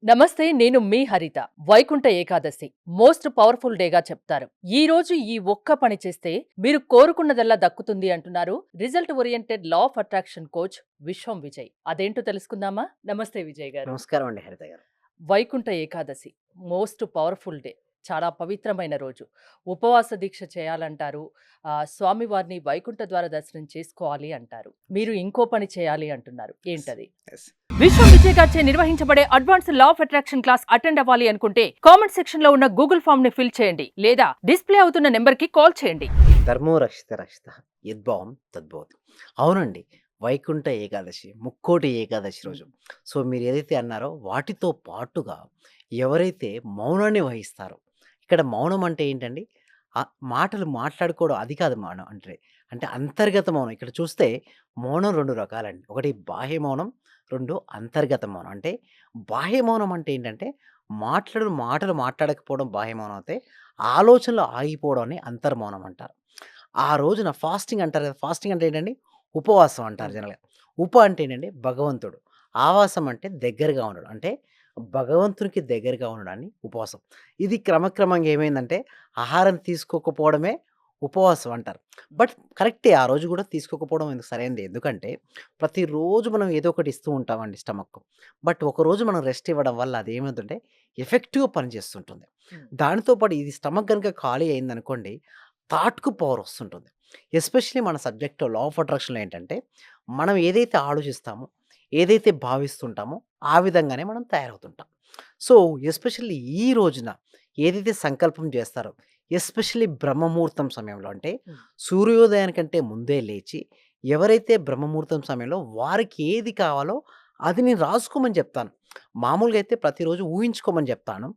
నమస్తే. నేను మీ హరిత. వైకుంఠ ఏకాదశి మోస్ట్ పవర్‌ఫుల్ డేగా చెప్తారు. ఈ రోజు ఈ ఒక్క పని చేస్తే మీరు కోరుకున్నదల్లా దక్కుతుంది అంటున్నారు result oriented law of attraction coach విశ్వం విజయ్. అదేంటో తెలుసుకుందామా? నమస్తే విజయ్ గారు. నమస్కారం అండి హరిత గారు. Vaikuntha Ekadashi most powerful day. చాలా పవిత్రమైన రోజు. ఉపవాస దీక్ష చేయాలంటారు. స్వామివారిని వైకుంఠ ద్వార దర్శనం చేసుకోవాలి అంటారు. మీరు ఇంకో పని చేయాలి అంటున్నారు. యెస్. ఏంటది? యెస్. విశ్వం విజయ్ గారిచే నిర్వహించబడే advance law of attraction class attend అవ్వాలి అనుకుంటే కామెంట్ సెక్షన్ లో ఉన్న గూగుల్ ఫామ్ ని ఫిల్ చేయండి లేదా డిస్ప్లే అవుతున్న నెంబర్ కి కాల్ చేయండి. ధర్మో రక్షిత రక్షితః యద్భావం తద్భవతి. అవునండి. వైకుంఠ ఏకాదశి, ముక్కోటి ఏకాదశి రోజు. సో మీరేదైతే అన్నారో వాటితో పాటుగా ఎవరైతే మౌనాన్ని వహిస్తారో, ఇక్కడ మౌనం అంటే ఏంటండి? మాటలు మాట్లాడుకోవడం అది కాదు మౌనం అంటే. అంటే అంతర్గత మౌనం. ఇక్కడ చూస్తే మౌనం 2 రకాలండి. ఒకటి బాహ్య మౌనం, 2 అంతర్గత మౌనం. అంటే బాహ్య మౌనం అంటే ఏంటంటే మాటలు మాట్లాడకపోవడం బాహ్య మౌనం అయితే, ఆలోచనలు ఆగిపోవడాన్ని అంతర్మౌనం అంటారు. ఆ రోజున ఫాస్టింగ్ అంటారు కదా! ఫాస్టింగ్ అంటే ఏంటండి? ఉపవాసం అంటారు అవును. జనరల్‌గా. అంటే ఏంటంటే భగవంతుడు. ఆవాసం అంటే దగ్గరగా ఉండడం. అంటే భగవంతునికి దగ్గరగా ఉండడాన్ని ఉపవాసం. ఇది క్రమక్రమంగా ఏమైందంటే ఆహారం తీసుకోకపోవడమే ఉపవాసం అంటారు. బట్ కరెక్టే ఆ రోజు కూడా తీసుకోకపోవడం ఎందుకు సరైనదే. ఎందుకంటే ప్రతిరోజు మనం ఏదో ఒకటి ఇస్తూ ఉంటామండి స్టమక్‌కు. బట్ ఒకరోజు మనం రెస్ట్ ఇవ్వడం వల్ల అదేమవుతుందంటే ఎఫెక్టివ్‌గా పనిచేస్తుంటుంది. ఉమ్. దానితో పాటు ఇది స్టమక్ గనుక ఖాళీ అయిందనుకోండి థాట్‌కు పవర్ వస్తుంటుంది. ఎస్పెషల్లీ మన సబ్జెక్ట్‌లో లా ఆఫ్ అట్రాక్షన్‌లో ఏంటంటే, మనం ఏదైతే ఆలోచిస్తామో, ఏదైతే భావిస్తుంటామో, ఆ విధంగానే మనం తయారవుతుంటాం. సో, ఎస్పెషల్లీ ఈ రోజున ఏదైతే సంకల్పం చేస్తారో, ఎస్పెషల్లీ బ్రహ్మముహూర్తం సమయంలో అంటే, ఉమ్. సూర్యోదయానికంటే ముందే లేచి, ఎవరైతే బ్రహ్మముహూర్తం సమయంలో వారికి ఏది కావాలో అది నేను రాసుకోమని చెప్తాను. మామూలుగా అయితే ప్రతిరోజు ఊహించుకోమని చెప్తాను.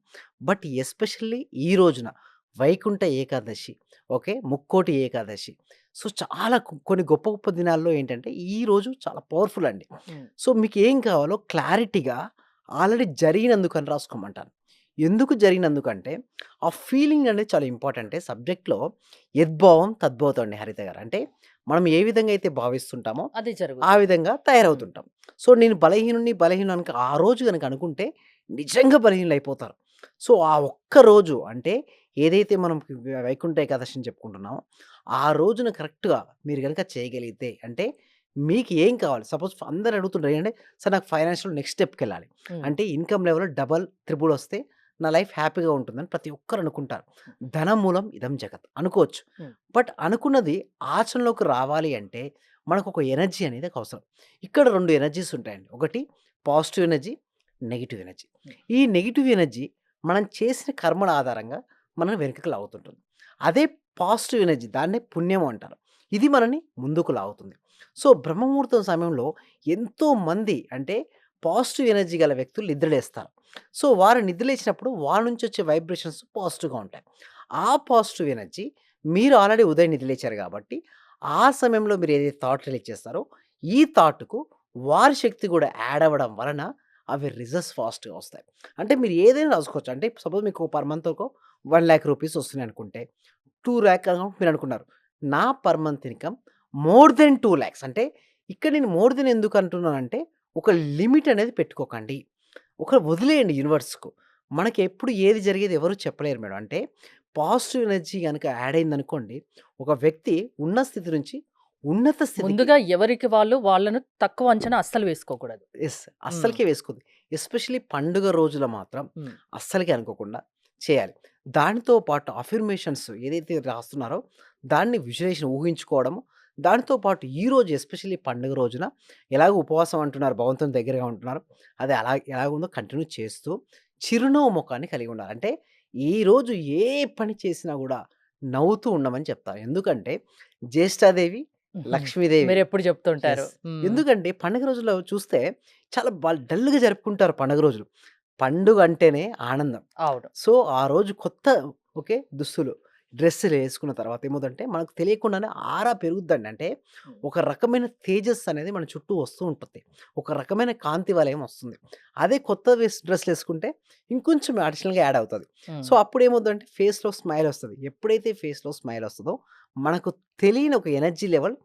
బట్ ఎస్పెషల్లీ ఈ రోజున వైకుంఠ ఏకాదశి ఓకే. ముక్కోటి ఏకాదశి. సో, చాలా కొన్ని గొప్ప గొప్ప దినాల్లో ఏంటంటే, ఈరోజు చాలా పవర్‌ఫుల్ అండి. ఉమ్. సో, మీకేం కావాలో క్లారిటీగా ఆల్రెడీ జరిగినందుకని రాసుకోమంటాను. ఎందుకు జరిగినందుకంటే, ఆ ఫీలింగ్ అనేది చాలా ఇంపార్టెంటే సబ్జెక్ట్‌లో యద్భావం తద్భవతం అండి హరిత గారు. అంటే, మనం ఏ విధంగా అయితే భావిస్తుంటామో, అది ఆ జరుగుతుంది. విధంగా ఉమ్. తయారవుతుంటాం. సో, నేను బలహీనుడిని ఆ రోజు గనక అనుకుంటే, నిజంగా బలహీనులైపోతారు. సో, ఆ ఒక్క రోజు అంటే ఏదైతే మనం వైకుంఠ ఏకాదశి అని చెప్పుకుంటున్నామో, ఆ రోజున కరెక్ట్‌గా మీరు గనక చేయగలిగితే అంటే మీకు ఏం కావాలి? సపోజ్ అందరూ అడుగుతుంటారు ఏంటంటే, "సార్ నాకు ఫైనాన్షియల్ నెక్స్ట్ స్టెప్‌కెళ్ళాలి. ఉమ్. అంటే ఇన్‌కమ్ లెవెల్ డబుల్, త్రిబుల్ వస్తే నా లైఫ్ హ్యాపీగా ఉంటుందని" ప్రతి ఒక్కరు అనుకుంటారు. ధనం మూలం ఇదం జగత్ అనుకోవచ్చు. ఉమ్. బట్ అనుకున్నది ఆచరణలోకి రావాలి అంటే మనకొక ఎనర్జీ అనేది అవసరం. ఇక్కడ 2 ఎనర్జీస్ ఉంటాయండి. ఒకటి పాజిటివ్ ఎనర్జీ, నెగెటివ్ ఎనర్జీ. ఉమ్. ఈ నెగెటివ్ ఎనర్జీ మనం చేసిన కర్మల ఆధారంగా మనల్ని వెనకకి లాగుతుంటుంది. అదే పాజిటివ్ ఎనర్జీ దాన్నే పుణ్యం అంటారు. ఇది మనల్ని ముందుకు లాగుతుంది. సో, బ్రహ్మముహూర్తం సమయంలో ఎంతోమంది అంటే పాజిటివ్ ఎనర్జీ గల వ్యక్తులు నిద్రలేస్తారు. సో, వారు నిద్రలేచినప్పుడు వాళ్ళ నుంచి వచ్చే వైబ్రేషన్స్ పాజిటివ్‌గా ఉంటాయి. ఆ పాజిటివ్ ఎనర్జీ మీరు ఆల్రెడీ ఉదయం నిద్రలేచారు కాబట్టి, ఆ సమయంలో మీరు ఏదైతే థాట్ రిలీజ్ చేస్తారో, ఈ థాట్‌కు వారి శక్తి కూడా యాడ్ అవ్వడం వలన అవి రిజల్ట్స్ ఫాస్ట్‌గా వస్తాయి. అంటే మీరు ఏదైనా రాసుకోవచ్చు. అంటే సపోజ్ మీకు పర్ మంత్ ఒక 1,00,000 రూపీస్ వస్తున్నాయనుకుంటే, 2,00,000 మీరనుకున్నారు. నా per month income more than 2,00,000 అంటే ఇక్కడ నేను మోర్ దెన్ ఎందుకు అంటున్నానంటే, ఒక లిమిట్ అనేది పెట్టుకోకండి. వదిలేయండి యూనివర్స్‌కు. మనకెప్పుడు ఏది జరిగేది ఎవరు చెప్పలేరు మేడం. అంటే పాజిటివ్ ఎనర్జీ గనక యాడ్ అయిందనుకోండి, ఒక వ్యక్తి ఉన్న స్థితి నుంచి ఉన్నత స్థితికి ముందుగా ఎవరికి వాళ్ళు వాళ్ళను తక్కువ అంచనా అస్సలు వేసుకోకూడదు. యెస్. ఉమ్. అస్సలకే వేసుకోద్ది. ఎస్పెషల్లీ పండుగ రోజుల మాత్రం ఉమ్. అస్సలకే అనుకోకుండా చేయాలి. దానితో పాటు అఫర్మేషన్స్ ఏదైతే రాస్తున్నారో దాన్ని విజువలైజేషన్ ఊహించుకోవడము. దానితో పాటు ఈరోజు ఎస్పెషల్లీ పండుగ రోజున ఎలాగో ఉపవాసం అంటున్నారు, భగవంతుని దగ్గరగా ఉంటున్నారు. అది ఎలాగుందో కంటిన్యూ చేస్తూ చిరునవ్వు మొఖాన్ని కలిగి ఉండాలి. అంటే ఈరోజు ఏ పని చేసినా గూడా నవ్వుతూ ఉండమని చెప్తా. ఎందుకంటే జ్యేష్ఠాదేవి, ఉహుం. లక్ష్మీదేవి మీరెప్పుడు చెప్తుంటారు. యెస్. ఉమ్. ఎందుకంటే పండుగ రోజుల్లో చూస్తే చాలా డల్‌గా జరుపుకుంటారు పండుగ రోజులు. పండుగ అంటేనే ఆనందం. అవును. సో, ఆ రోజు కొత్త ఓకే. దుస్తులు, డ్రెస్సులేసుకున్న తర్వాత ఏమవుద్దంటే మనకు తెలియకుండానే ఆరా పెరుగుద్దండి. అంటే ఉమ్. ఒక రకమైన తేజస్సు అనేది మన చుట్టూ వస్తూ ఉంటుంది. ఒక రకమైన కాంతి వలయం వస్తుంది. అదే కొత్త డ్రెస్సులేసుకుంటే ఇంకొంచెం అడిషనల్‌గా యాడ్ అవుతది. సో, ఉమ్. అప్పుడేమవుద్దంటే ఫేస్‌లో స్మైల్ వస్తది. ఎప్పుడైతే ఫేస్‌లో స్మైల్ వస్తదో మనకు తెలియని ఒక ఎనర్జీ లెవెల్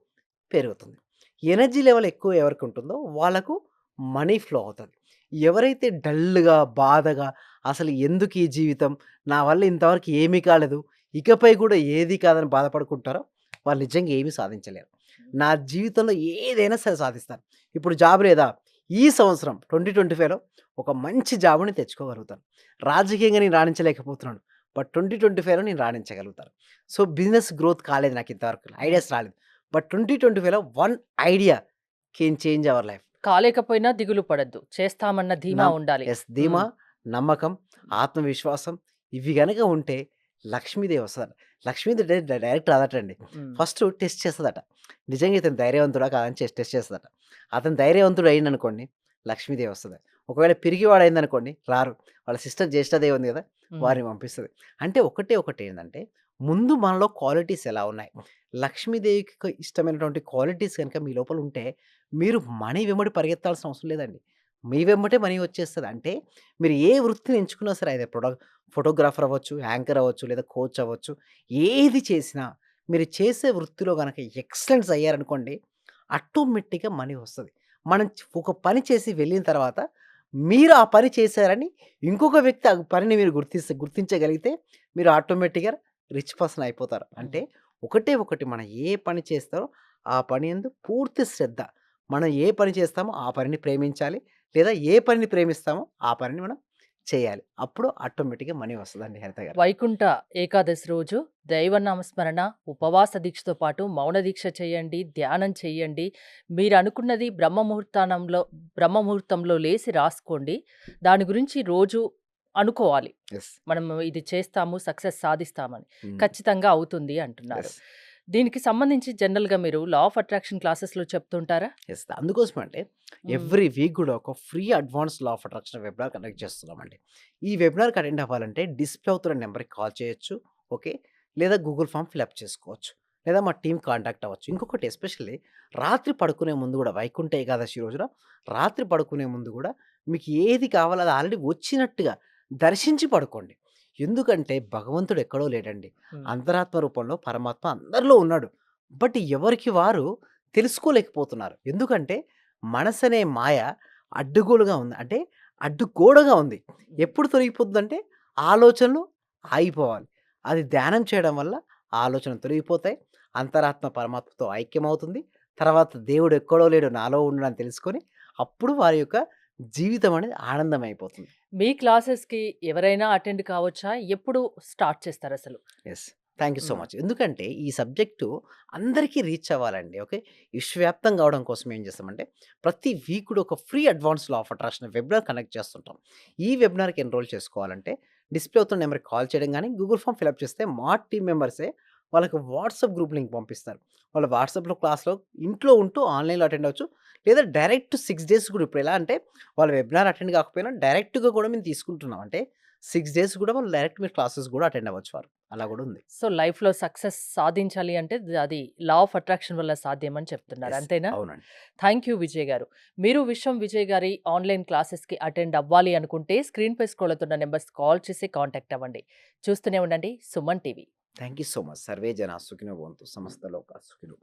పెరుగుతుంది. ఎనర్జీ లెవెల్ ఎక్కువ ఎవరికుంటుందో వాళ్ళకు మనీ ఫ్లో అవుతది. ఎవరైతే డల్‌గా, బాధగా అసలు ఎందుకు ఈ జీవితం? నా వల్ల ఇంతవరకు ఏమీ కాలేదు. ఇకపై కూడా ఏది కాదని బాధపడుకుంటారో వాళ్ళు నిజంగా ఏమీ సాధించలేరు. నా జీవితంలో ఏదైనా సరే సాధిస్తాను. ఇప్పుడు జాబ్ లేదా? ఈ సంవత్సరం 2025లో ఒక మంచి జాబ్‌ని తెచ్చుకోగలుగుతాను. రాజకీయంగా నేను రాణించలేకపోతున్నాను. బట్ 2025లో నేను రాణించగలుగుతాను. సో, బిజినెస్ గ్రోత్ కాలేదు నాకు ఇంతవరకు. ఐడియాస్ రాలేదు. బట్ 2025లో one idea can change our life. కాలేకపోయినా దిగులు పడొద్దు. చేస్తామన్న ధీమా ఉండాలి. ధీమా, హ్మ్. నమ్మకం, ఆత్మవిశ్వాసం ఇవి గనక ఉంటే లక్ష్మీదేవి వస్తదట. లక్ష్మీదేవి డైరెక్ట్ రాదటండి. హ్మ్. ఫస్ట్ టెస్ట్ చేస్తదట. నిజంగా ఇతను ధైర్యవంతుడా కాదా అని టెస్ట్ చేస్తదట. అతను ధైర్యవంతుడు అయిండనుకోండి లక్ష్మీదేవి వస్తది. ఒకవేళ పిరికివాడయిందనుకోండి రారు. వాళ్ళ సిస్టర్ జ్యేష్ఠాదేవి ఉంది గదా! హ్మ్. వారిని పంపిస్తది. అంటే ఒకటేంటంటే ముందు మనలో క్వాలిటీస్ ఎలా ఉన్నాయి? లక్ష్మీదేవికి ఇష్టమైనటువంటి క్వాలిటీస్ గనుక మీ లోపల ఉంటే మీరు మనీ వెంబడి పరిగెత్తాల్సిన అవసరం లేదండి. మీ వెంబటే మనీ వచ్చేస్తది. అంటే మీరు ఏ వృత్తిని ఎంచుకున్నా సరే అదే ఫోటోగ్రాఫర్ అవ్వచ్చు, యాంకర్ అవ్వచ్చు, లేదా కోచ్ అవ్వచ్చు. ఏది చేసినా మీరు చేసే వృత్తిలో గనక ఎక్సలెన్స్ అయ్యారనుకోండి, ఆటోమేటిక్‌గా మనీ వస్తది. మనం ఒక పని చేసి వెళ్ళిన తర్వాత మీరు ఆ పని చేశారని ఇంకొక వ్యక్తి ఆ పనిని మీరు గుర్తించగలిగితే మీరు ఆటోమేటిక్‌గా రిచ్ పర్సన్ అయిపోతారు. అంటే హ్మ్. ఒకటి మనం ఏ పని చేస్తారో ఆ పని యందు పూర్తి శ్రద్ధ. మనం ఏ పని చేస్తామో ఆ పనిని ప్రేమించాలి. లేదా ఏ పనిని ప్రేమిస్తామో ఆ పనిని మనం చేయాలి. అప్పుడు ఆటోమేటిక్‌గా మనీ వస్తదండి హరిత గారు. వైకుంఠ ఏకాదశి రోజు దైవనామస్మరణ, ఉపవాస దీక్షతో పాటు మౌన దీక్ష చేయండి, ధ్యానం చేయండి. మీరనుకున్నది బ్రహ్మ ముహూర్తంలో లేసి రాసుకోండి. దాని గురించి రోజు అనుకోవాలి. యెస్. మనం ఇది చేస్తాము, సక్సెస్ సాధిస్తామని. హ్మ్. ఖచ్చితంగా అవుతుంది అంటున్నారు. యెస్. దీనికి సంబంధించి జనరల్‌గా మీరు లా ఆఫ్ అట్రాక్షన్ క్లాసెస్‌లో చెప్తుంటారా? యెస్. అందుకోసమే అంటే హ్మ్. ఎవ్రీ వీక్ గూడా ఒక free advance law of attraction webinar conduct చేస్తున్నామండి. ఈ వెబినార్‌కి అటెండ్ అవ్వాలంటే డిస్‌ప్లే అవుతున్న నంబర్‌కి కాల్ చేయొచ్చు. ఓకే. లేదా గూగుల్ ఫార్మ్ ఫిలప్ చేసుకోవచ్చు. లేదా మా టీమ్ కాంటాక్ట్ అవ్వచ్చు. ఇంకొకటి ఎస్పెషల్లీ రాత్రి పడుకునే ముందు గూడా వైకుంఠ ఏకాదశి రోజున రాత్రి పడుకునే ముందు గూడా మీకు ఏది కావాలో అది ఆల్రెడీ వచ్చినట్టుగా దర్శించి పడుకోండి. ఎందుకంటే భగవంతుడు ఎక్కడో లేడండి. హ్మ్. అంతరాత్మ రూపంలో పరమాత్మ అందరిలో ఉన్నాడు. బట్ ఎవరికి వారు తెలుసుకోలేకపోతున్నారు. ఎందుకంటే మనసనే మాయ అడ్డుగోలుగా ఉంది. అంటే అడ్డుగోడగా ఉంది. ఎప్పుడు తొలగిపోద్దంటే ఆలోచనలు ఆగిపోవాలి. అది ధ్యానం చేయడం వల్ల ఆ ఆలోచనలు తొలగిపోతాయి. అంతరాత్మ పరమాత్మతో ఐక్యమవుతుంది. తర్వాత దేవుడు ఎక్కడో లేడు నాలో ఉన్నాడని తెలుసుకొని అప్పుడు వారి యొక్క జీవితం అనేది ఆనందమైపోతుంది. మీ క్లాసెస్‌కి ఎవరైనా అటెండ్ కావచ్చా? ఎప్పుడు స్టార్ట్ చేస్తారసలు? Yes. Thank you so hmm. Much. ఎందుకంటే ఈ సబ్జెక్టు అందరికీ రీచ్ అవ్వాలండి. ఓకే. విశ్వవ్యాప్తంగా అవ్వడం కోసం ఏం చేస్తామంటే ప్రతి వీక్ కూడా ఒక free advance law of attraction webinar conduct చేస్తుంటాం. ఈ వెబినార్‌కి ఎన్రోల్ చేసుకోవాలంటే డిస్‌ప్లే అవుతున్న నంబర్‌కి కాల్ చేయడం గానీ, గూగుల్ ఫార్మ్ ఫిలప్ చేస్తే మా టీమ్ మెంబర్సే వాళ్ళకి వాట్సాప్ గ్రూప్ లింక్ పంపిస్తారు. వాళ్ళు వాట్సాప్‌లో క్లాస్‌లో ఇంట్లో ఉంటూ ఆన్‌లైన్‌లో అటెండ్ అవ్వచ్చు. లేదా డైరెక్ట్ 6 డేస్ కూడా ఇప్పుడు ఎలా అంటే వాళ్ళు వెబినార్ అటెండ్ కాకపోయినా డైరెక్ట్‌గా కూడా మేము తీసుకుంటున్నాం. అంటే 6 డేస్ కూడా వాళ్ళు డైరెక్ట్ మీరు క్లాసెస్ కూడా అటెండ్ అవ్వచ్చు వారు. అలా కూడా ఉంది. సో, లైఫ్‌లో సక్సెస్ సాధించాలి అంటే అది లా ఆఫ్ అట్రాక్షన్ వల్ల సాధ్యమని చెప్తున్నారు. యెస్. అంతేనా? అవునండి. థాంక్ యూ విజయ్ గారు. మీరు విశ్వం విజయ్ గారి ఆన్‌లైన్ క్లాసెస్‌కి అటెండ్ అవ్వాలి అనుకుంటే స్క్రీన్‌పై స్క్రోల్ అవుతున్న నంబర్స్ కాల్ చేసి కాంటాక్ట్ అవ్వండి. చూస్తూనే ఉండండి Suman TV. Thank you so much. Survey జన సుఖినో భవంతు. సమస్త లోకా సుఖినో